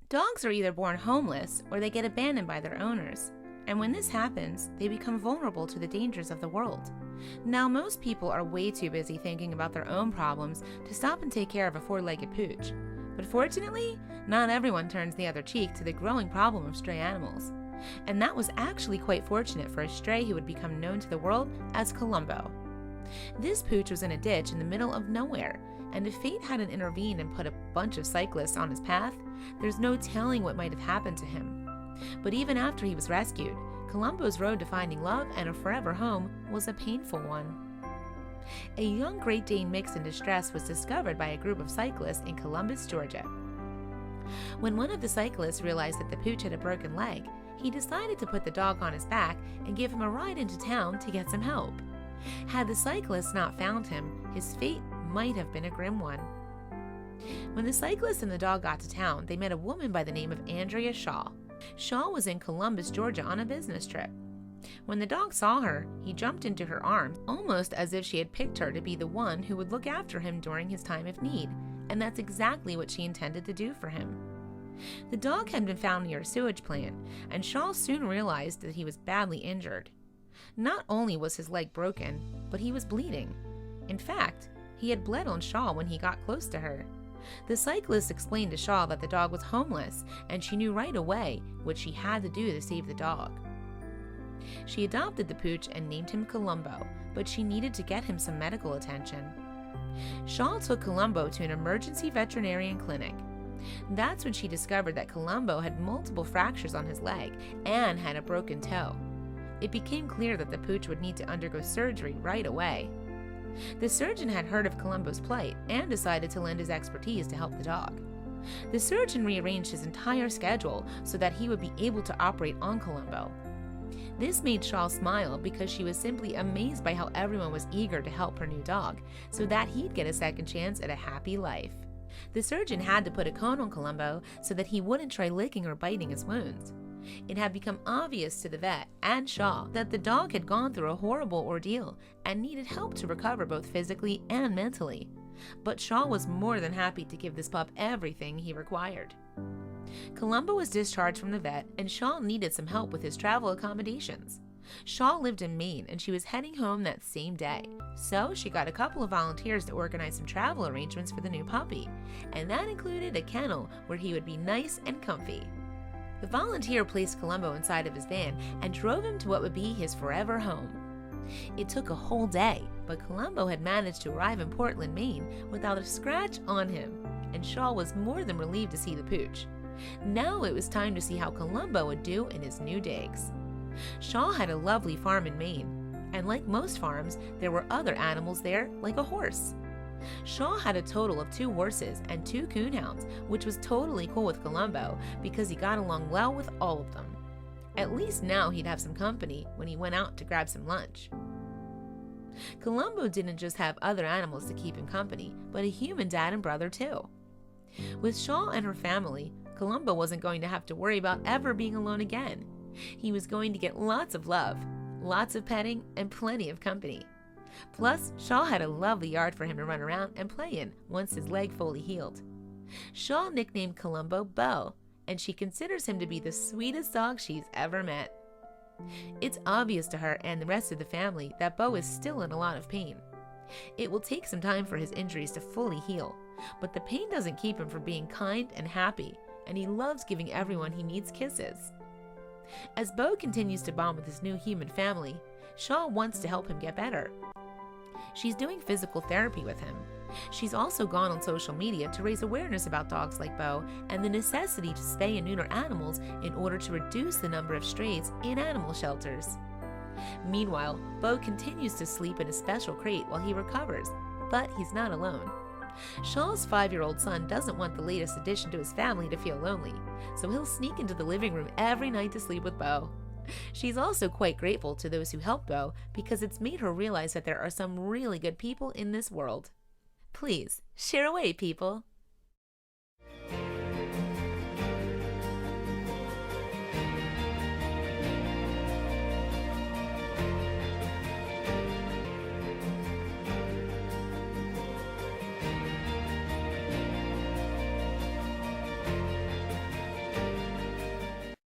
Dogs are either born homeless or they get abandoned by their owners. And when this happens, they become vulnerable to the dangers of the world. Now, most people are way too busy thinking about their own problems to stop and take care of a four-legged pooch. But fortunately, not everyone turns the other cheek to the growing problem of stray animals. And that was actually quite fortunate for a stray who would become known to the world as Columbo. This pooch was in a ditch in the middle of nowhere, and if fate hadn't intervened and put a bunch of cyclists on his path, there's no telling what might have happened to him. But even after he was rescued, Columbo's road to finding love and a forever home was a painful one. A young Great Dane mix in distress was discovered by a group of cyclists in Columbus, Georgia. When one of the cyclists realized that the pooch had a broken leg, he decided to put the dog on his back and give him a ride into town to get some help. Had the cyclists not found him, his fate might have been a grim one. When the cyclist and the dog got to town, they met a woman by the name of Andrea Shaw. Shaw was in Columbus, Georgia on a business trip. When the dog saw her, he jumped into her arms, almost as if she had picked her to be the one who would look after him during his time of need, and that's exactly what she intended to do for him. The dog had been found near a sewage plant, and Shaw soon realized that he was badly injured. Not only was his leg broken, but he was bleeding. In fact, he had bled on Shaw when he got close to her. The cyclist explained to Shaw that the dog was homeless, and she knew right away what she had to do to save the dog. She adopted the pooch and named him Columbo, but she needed to get him some medical attention. Shaw took Columbo to an emergency veterinarian clinic. That's when she discovered that Columbo had multiple fractures on his leg and had a broken toe. It became clear that the pooch would need to undergo surgery right away. The surgeon had heard of Columbo's plight and decided to lend his expertise to help the dog. The surgeon rearranged his entire schedule so that he would be able to operate on Columbo. This made Shaw smile because she was simply amazed by how everyone was eager to help her new dog so that he'd get a second chance at a happy life. The surgeon had to put a cone on Columbo so that he wouldn't try licking or biting his wounds. It had become obvious to the vet and Shaw that the dog had gone through a horrible ordeal and needed help to recover both physically and mentally. But Shaw was more than happy to give this pup everything he required. Columbo was discharged from the vet, and Shaw needed some help with his travel accommodations. Shaw lived in Maine, and she was heading home that same day. So she got a couple of volunteers to organize some travel arrangements for the new puppy, and that included a kennel where he would be nice and comfy. The volunteer placed Columbo inside of his van and drove him to what would be his forever home. It took a whole day, but Columbo had managed to arrive in Portland, Maine without a scratch on him, and Shaw was more than relieved to see the pooch. Now it was time to see how Columbo would do in his new digs. Shaw had a lovely farm in Maine, and like most farms, there were other animals there, like a horse. Shaw had a total of 2 horses and 2 coonhounds, which was totally cool with Columbo because he got along well with all of them. At least now he'd have some company when he went out to grab some lunch. Columbo didn't just have other animals to keep him company, but a human dad and brother too. With Shaw and her family, Columbo wasn't going to have to worry about ever being alone again. He was going to get lots of love, lots of petting, and plenty of company. Plus, Shaw had a lovely yard for him to run around and play in once his leg fully healed. Shaw nicknamed Columbo Bo, and she considers him to be the sweetest dog she's ever met. It's obvious to her and the rest of the family that Bo is still in a lot of pain. It will take some time for his injuries to fully heal, but the pain doesn't keep him from being kind and happy, and he loves giving everyone he meets kisses. As Bo continues to bond with his new human family, Shaw wants to help him get better. She's doing physical therapy with him. She's also gone on social media to raise awareness about dogs like Bo and the necessity to spay and neuter animals in order to reduce the number of strays in animal shelters. Meanwhile, Bo continues to sleep in a special crate while he recovers, but he's not alone. Shaw's 5-year-old son doesn't want the latest addition to his family to feel lonely, so he'll sneak into the living room every night to sleep with Bo. She's also quite grateful to those who helped Bo because it's made her realize that there are some really good people in this world. Please, share away, people!